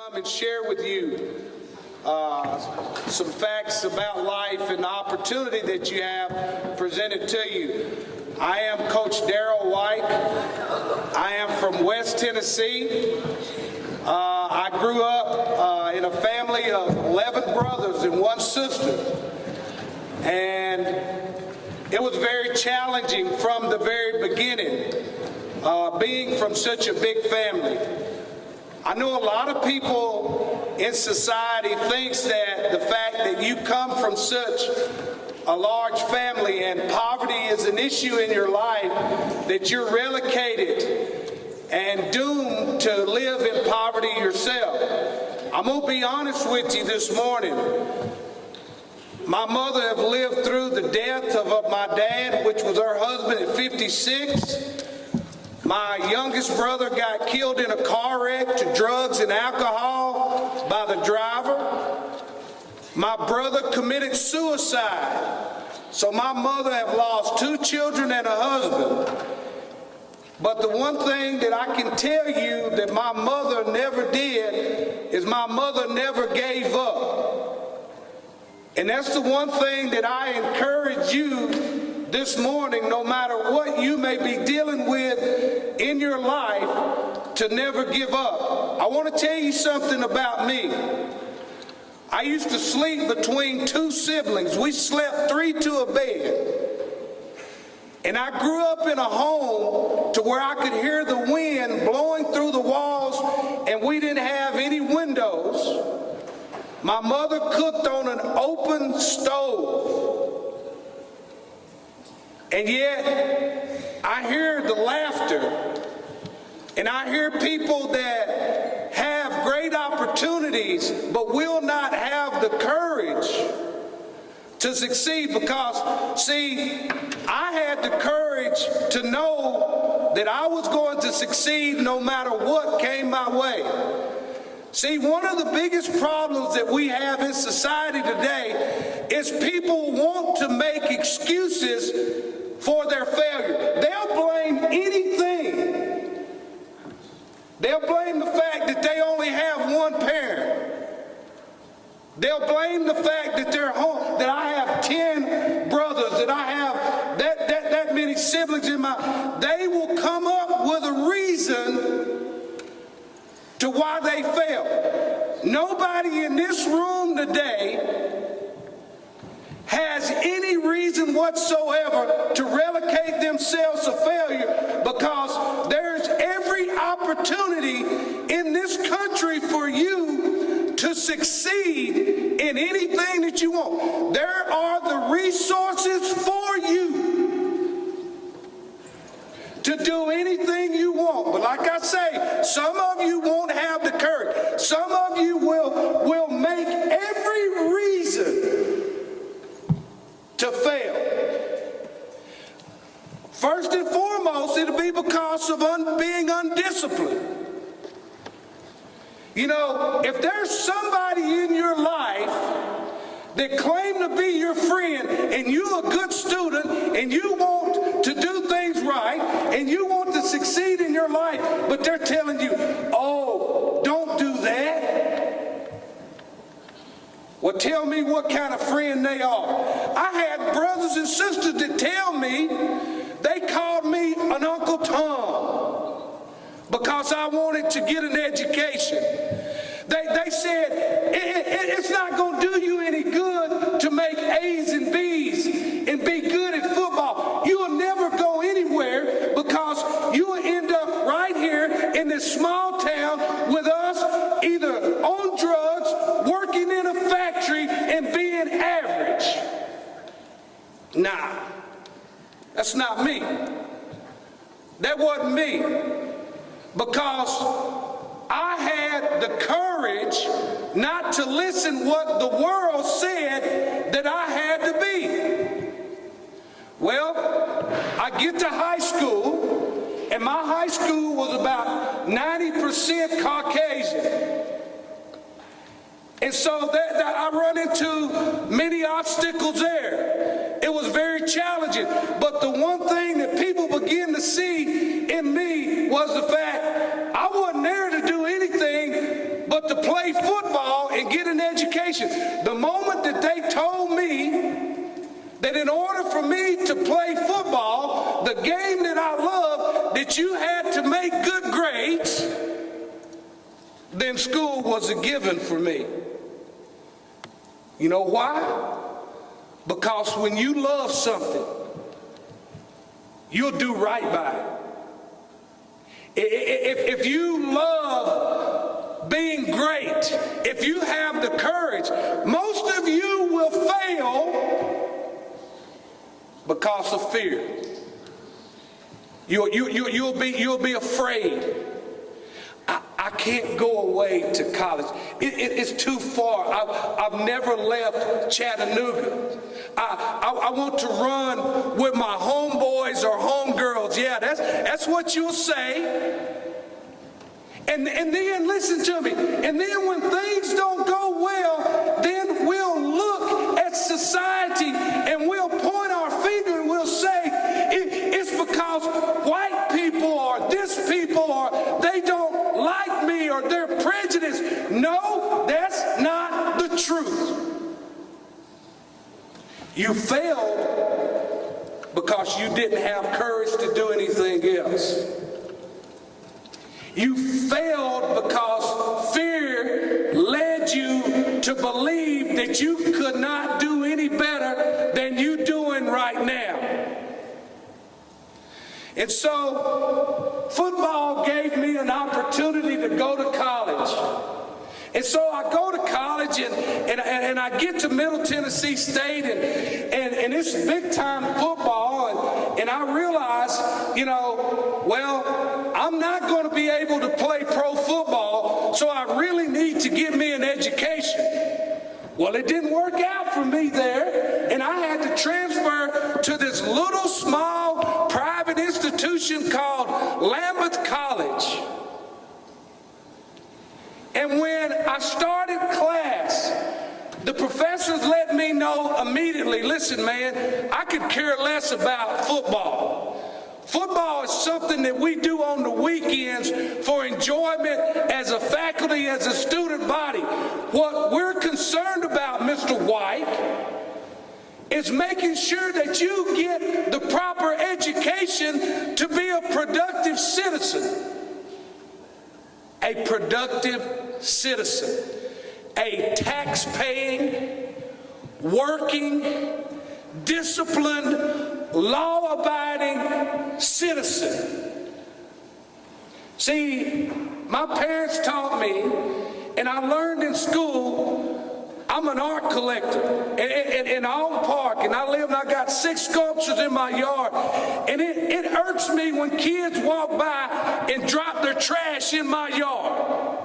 come and share with you some facts about life and the opportunity that you have presented to you. I am Coach Darrell White. I am from West Tennessee. I grew up in a family of 11 brothers and one sister. And it was very challenging from the very beginning, being from such a big family. I know a lot of people in society thinks that the fact that you come from such a large family and poverty is an issue in your life, that you're relegated and doomed to live in poverty yourself. I'm going to be honest with you this morning. My mother have lived through the death of my dad, which was her husband at 56. My youngest brother got killed in a car wreck to drugs and alcohol by the driver. My brother committed suicide. So my mother have lost 2 children and a husband. But the one thing that I can tell you that my mother never did is my mother never gave up. And that's the one thing that I encourage you this morning, no matter what you may be dealing with in your life, to never give up. I want to tell you something about me. I used to sleep between 2 siblings. We slept 3 to a bed. And I grew up in a home to where I could hear the wind blowing through the walls, and we didn't have any windows. My mother cooked on an open stove. And yet, I hear the laughter, and I hear people that have great opportunities, but will not have the courage to succeed because, see, I had the courage to know that I was going to succeed no matter what came my way. See, one of the biggest problems that we have in society today is people want to make excuses for their failure. They'll blame anything. They'll blame the fact that they only have one parent. They'll blame the fact that they're home, that I have 10 brothers, that I have that many siblings in my. They will come up with a reason to why they fail. Nobody in this room today has any reason whatsoever to relegate themselves to failure, because there's every opportunity in this country for you to succeed in anything that you want. There are the resources for you to do anything you want. But like I say, some of you won't have the courage. Some of you will make every reason to fail. First and foremost, it'll be because of being undisciplined. You know, if there's somebody in your life that claim to be your friend, and you're a good student, and you want to do things right, and you want to succeed in your life, but they're telling you, oh, don't do that. Well, tell me what kind of friend they are. I had brothers and sisters that tell me, they called me an Uncle Tom because I wanted to get an education. They said, it's not going to do you any good to make A's and B's and be good at football. You'll never go anywhere because you will end up right here in this small town with us, either on drugs, working in a factory, and being average. Nah, that's not me. That wasn't me. Because I had the courage not to listen what the world said that I had to be. Well, I get to high school, and my high school was about 90% Caucasian. And so I run into many obstacles there. It was very challenging. But the one thing that people begin to see in me was the fact I wasn't there to do anything but to play education. The moment that they told me that in order for me to play football, the game that I love, that you had to make good grades, then school was a given for me. You know why? Because when you love something, you'll do right by it. If you love being great, if you have the courage, most of you will fail because of fear. You'll be afraid. I can't go away to college. It's too far. I've never left Chattanooga. I want to run with my homeboys or homegirls. Yeah, that's what you'll say. And then listen to me. And then when things don't go well, then we'll look at society and we'll point our finger and we'll say it's because white people or this people or they don't like me or they're prejudiced. No, that's not the truth. You failed because you didn't have courage to do anything else. You failed because fear led you to believe that you could not do any better than you doing right now. And so football gave me an opportunity to go to college. And so I go to college and I get to Middle Tennessee State and it's big time football and I realize, I'm not going to be able to play pro football, so I really need to get me an education. Well, it didn't work out for me there, and I had to transfer to this little small private institution called Lambeth College. And when I started class, the professors let me know immediately, listen, man, I could care less about football. Football is something that we do on the weekends for enjoyment as a faculty, as a student body. What we're concerned about, Mr. White, is making sure that you get the proper education to be a productive citizen. A productive citizen. A tax-paying, working, disciplined, law-abiding citizen. See, my parents taught me, and I learned in school, I'm an art collector in Alton Park, and I got 6 sculptures in my yard, and it irks me when kids walk by and drop their trash in my yard.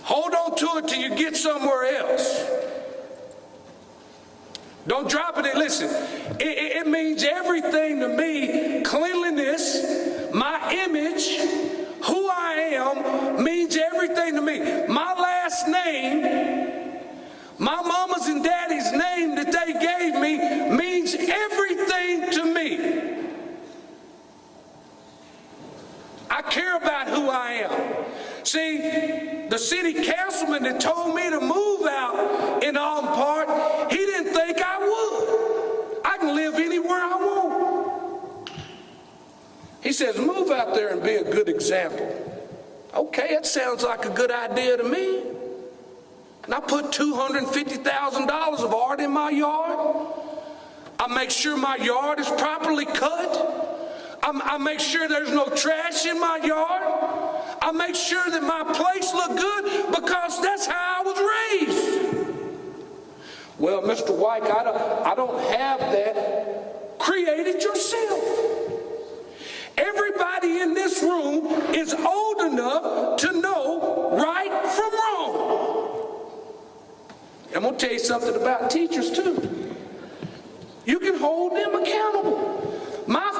Hold on to it till you get somewhere else. Don't drop it. Listen, it means everything to me. Cleanliness, my image, who I am, means everything to me. My last name, my mama's and daddy's name that they gave me means everything to me. I care about who I am. See, the city councilman that told me to move out in Alton Park, he didn't think I would. I can live anywhere I want. He says, move out there and be a good example. Okay, that sounds like a good idea to me. And I put $250,000 of art in my yard. I make sure my yard is properly cut. I make sure there's no trash in my yard. I make sure that my place look good because that's how I was raised. Well, Mr. White, I don't have that. Create it yourself. Everybody in this room is old enough to know right from wrong. I'm going to tell you something about teachers too. You can hold them accountable. My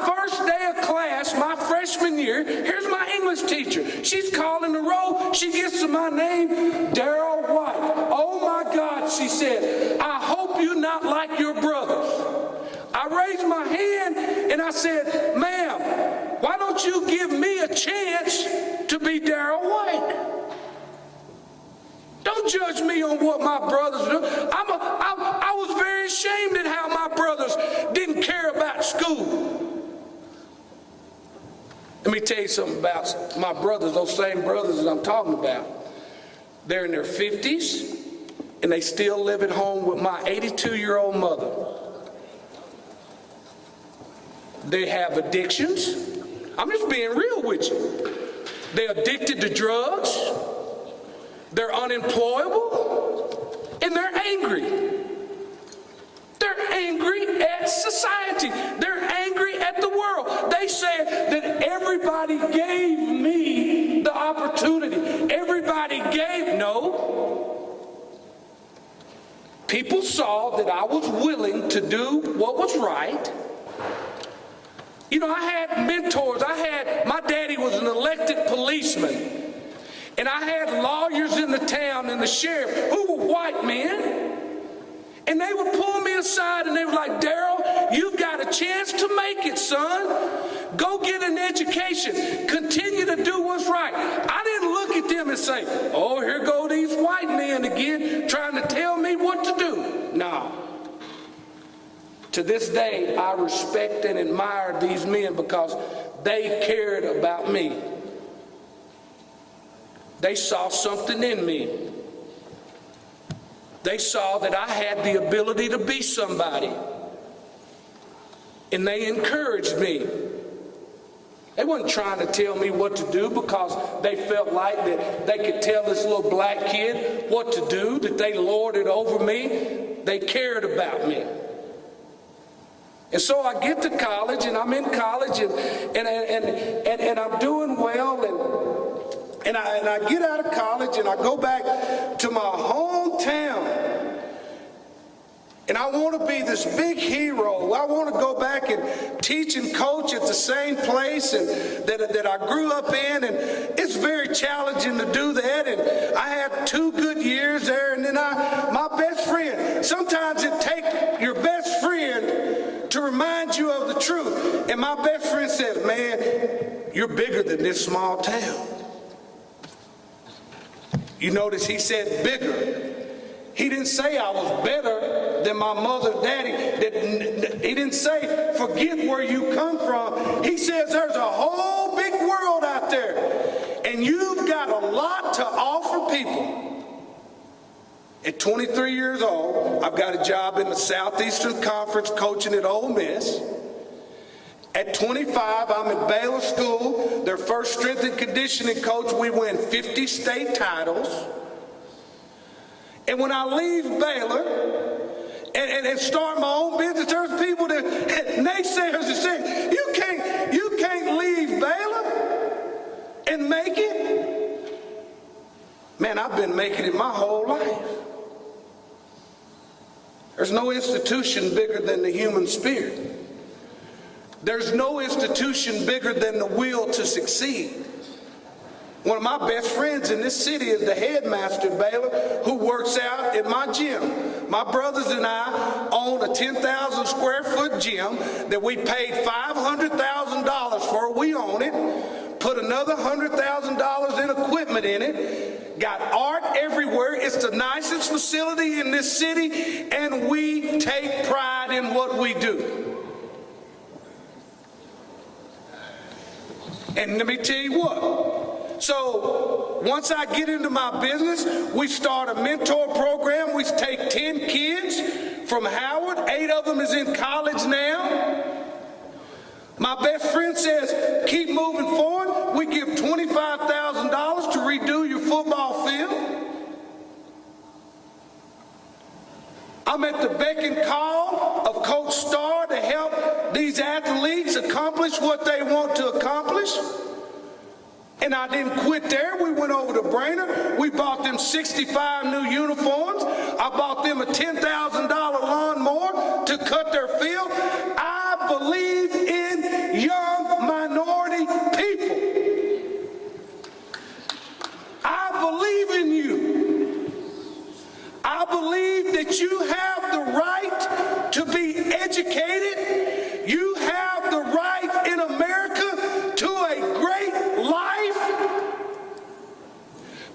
first day of class, my freshman year, here's my English teacher. She's calling the roll. She gets to my name, Daryl White. Oh my God, she said, I hope you're not like your brothers. I raised my hand and I said, ma'am, why don't you give me a chance to be Daryl White? Don't judge me on what my brothers do. I was very ashamed at how my brothers didn't care about school. Let me tell you something about my brothers, those same brothers that I'm talking about. They're in their 50s, and they still live at home with my 82-year-old mother. They have addictions. I'm just being real with you. They're addicted to drugs. They're unemployable, and they're angry. They're angry at society. They're angry at the world. They say that everybody gave me the opportunity. Everybody gave. No. People saw that I was willing to do what was right. You know, I had mentors. My daddy was an elected policeman. And I had lawyers in the town and the sheriff who were white men. And they would pull me aside and they were like, Daryl, you've got a chance to make it, son. Go get an education. Continue to do what's right. I didn't look at them and say, oh, here go these white men again trying to tell me what to do. No. To this day, I respect and admire these men because they cared about me. They saw something in me. They saw that I had the ability to be somebody. And they encouraged me. They weren't trying to tell me what to do because they felt like that they could tell this little black kid what to do, that they lorded over me. They cared about me. And so I get to college, and I'm in college, and I'm doing well, and I get out of college, and I go back to my hometown, and I want to be this big hero. I want to go back and teach and coach at the same place and that I grew up in, and it's very challenging to do that. And I had 2 good years there, and then my best friend. Sometimes it takes your best friend to remind you of the truth. And my best friend says, man, you're bigger than this small town. You notice he said bigger. He didn't say I was better than my mother and daddy. He didn't say forget where you come from. He says there's a whole big world out there, and you've got a lot to offer people. At 23 years old, I've got a job in the Southeastern Conference coaching at Ole Miss. At 25, I'm at Baylor School, their first strength and conditioning coach. We win 50 state titles. And when I leave Baylor and start my own business, there's people that naysayers that say, you can't leave Baylor and make it. Man, I've been making it my whole life. There's no institution bigger than the human spirit. There's no institution bigger than the will to succeed. One of my best friends in this city is the headmaster at Baylor, who works out at my gym. My brothers and I own a 10,000 square foot gym that we paid $500,000 for. We own it. Put another $100,000 in equipment in it. Got art everywhere. It's the nicest facility in this city, and we take pride in what we do. And let me tell you what. So once I get into my business, we start a mentor program. We take 10 kids from Howard. 8 of them is in college now. My best friend says, keep moving forward. We give $25,000 to redo your football field. I'm at the beck and call of Coach Starr to help these athletes accomplish what they want to accomplish. And I didn't quit there. We went over to Brainerd. We bought them 65 new uniforms. I bought them a $10,000 lawnmower to cut their field. I believe in young minority people. I believe in you. I believe that you have the right to be educated. You have the right in America to a great life,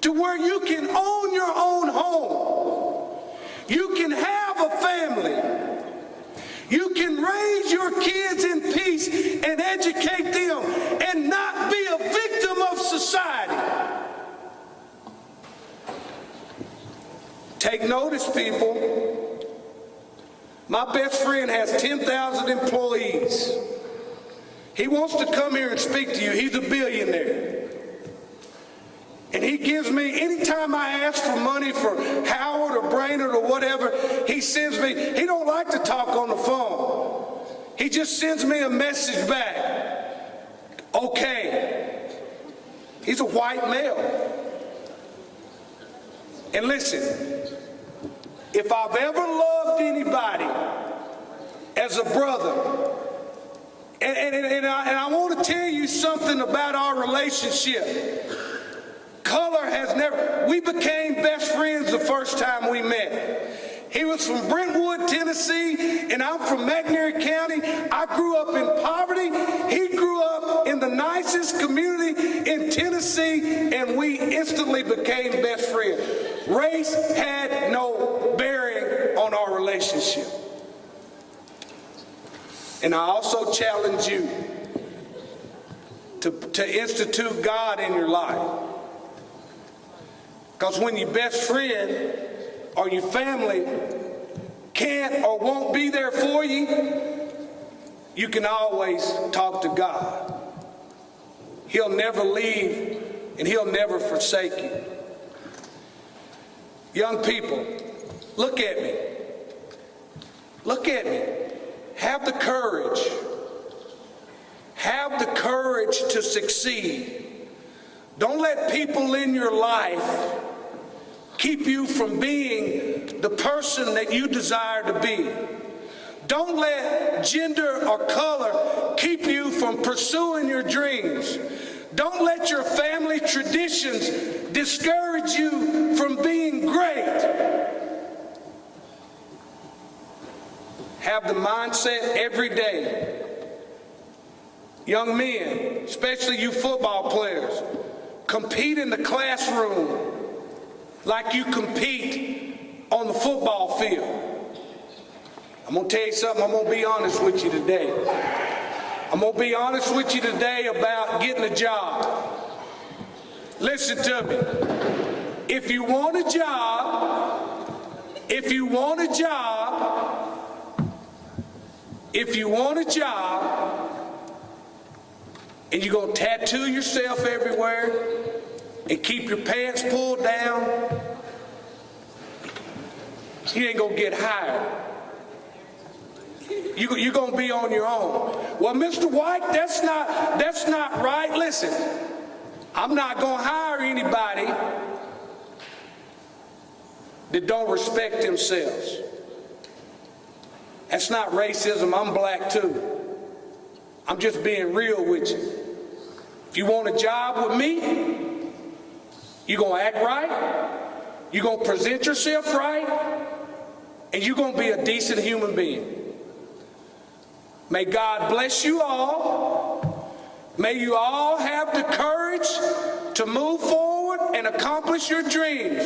to where you can own your own your kids in peace and educate them and not be a victim of society. Take notice, people. My best friend has 10,000 employees. He wants to come here and speak to you. He's a billionaire. And he gives me, anytime I ask for money for Howard or Brainerd or whatever, he sends me, he don't like to talk on the phone. He just sends me a message back. Okay. He's a white male. And listen, if I've ever loved anybody as a brother, and I want to tell you something about our relationship. Color has never, we became best friends the first time we met. He was from Brentwood, Tennessee, and I'm from McNair County. I grew up in poverty. He grew up in the nicest community in Tennessee, and we instantly became best friends. Race had no bearing on our relationship. And I also challenge you to institute God in your life. Because when your best friend or your family can't or won't be there for you, you can always talk to God. He'll never leave and He'll never forsake you. Young people, look at me. Look at me. Have the courage. Have the courage to succeed. Don't let people in your life keep you from being the person that you desire to be. Don't let gender or color keep you from pursuing your dreams. Don't let your family traditions discourage you from being great. Have the mindset every day. Young men, especially you football players, compete in the classroom like you compete on the football field. I'm going to tell you something, I'm going to be honest with you today. I'm going to be honest with you today about getting a job. Listen to me. If you want a job, if you want a job, and you're going to tattoo yourself everywhere and keep your pants pulled down, you ain't going to get hired. You're going to be on your own. Well, Mr. White, that's not right. Listen, I'm not going to hire anybody that don't respect themselves. That's not racism. I'm black too. I'm just being real with you. If you want a job with me, you're going to act right, you're going to present yourself right, and you're going to be a decent human being. May God bless you all. May you all have the courage to move forward and accomplish your dreams.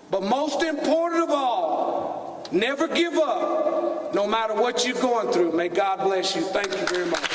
But most important of all, never give up, no matter what you're going through. May God bless you. Thank you very much.